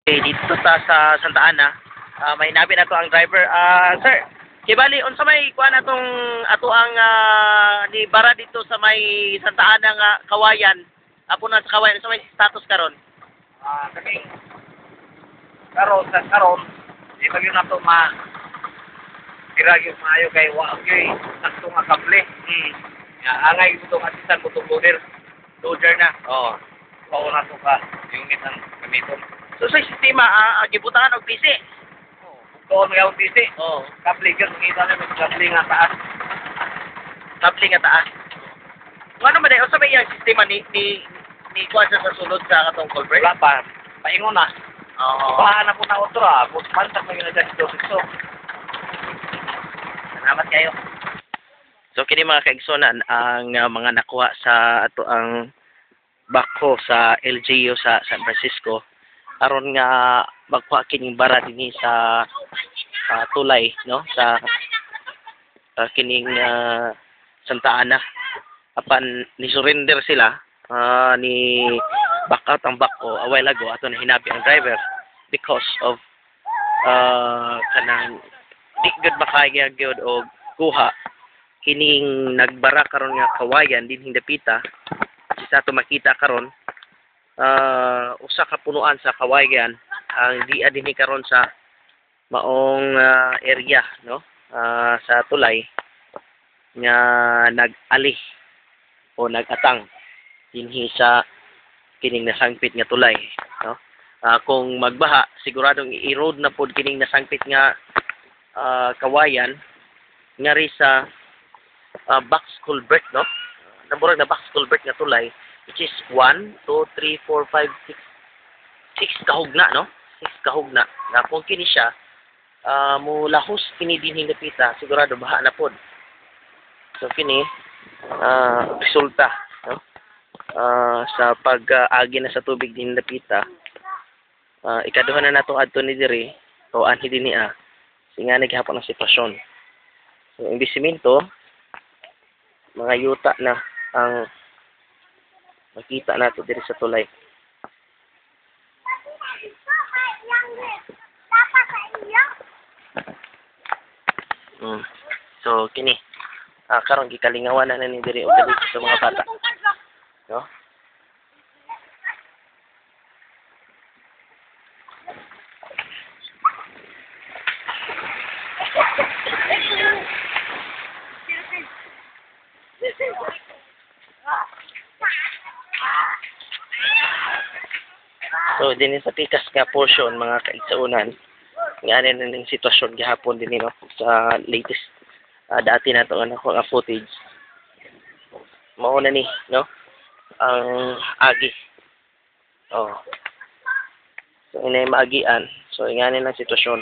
Okay, dito sa Santa Ana, may nabi na to ang driver. Sir, kibali unsa may kuan atong ato ang ni bara dito sa may Santa Ana nga Kawayan. Apo na sa Kawayan, unsa may status karon? Kami karon di ba yun na to tirag yung maayo kay wa okay sakto nga kable. Angay ito nga tisan mo itong loader na. Oo. Pauna to ka unit ang gamiton. So sa sistema gibutahan og PC. Doon nga yung PC. Oo. Kable yun, kita na may kable nga taas. Kable nga taas. Ano man unsa may iyang sistema ni kuan sa sulod sa katong culvert? Wala pa. Paingon na. Oo. Bahan na po na otro Kung pantak na yun na dyan dito. Salamat kayo. So kini mga kaigsonan ang mga nakuha sa ato ang bako sa LGU sa San Francisco aron nga magkuha kining bara dinhi sa tulay no sa kining Santa Ana apan ni surrender sila ni back out ang bako a while ago ato na hinabi ang driver because of kanang di gud makaya gyud og kuha kining nagbara karon nga Kawayan dinhing dapita sa ato makita karon usa ka punuan sa Kawayan ang dia dinhi karon sa maong area no sa tulay nga nag-ali o nag-atang dinhi sa kining nasangpit nga tulay no kung magbaha siguradong i-erode na pod kining nasangpit nga Kawayan ngari sa box culvert no namurag na box culvert nga tulay which is 1 2 3 4 5 6 kahugna no 6 kahugna na kung kini siya mulahos kini dinhing dapita sigurado baha na pod so kini resulta no sa pag-agi na sa tubig dinhing dapita ikaduha na nato adto ni diri o anhi dinhi singa naghapon ang sitwasyon so imbisiminto mga yuta na ang makita nato diri sa tulay. So kini karon gikalingawan na ni diri og dito sa mga bata. No? So din sa pikas nga portion mga kaigsuonan nga ano ning sitwasyon gihapon din no sa latest dati nato nga footage mao na ni no ang agi so inay maagian so ingani lang sitwasyon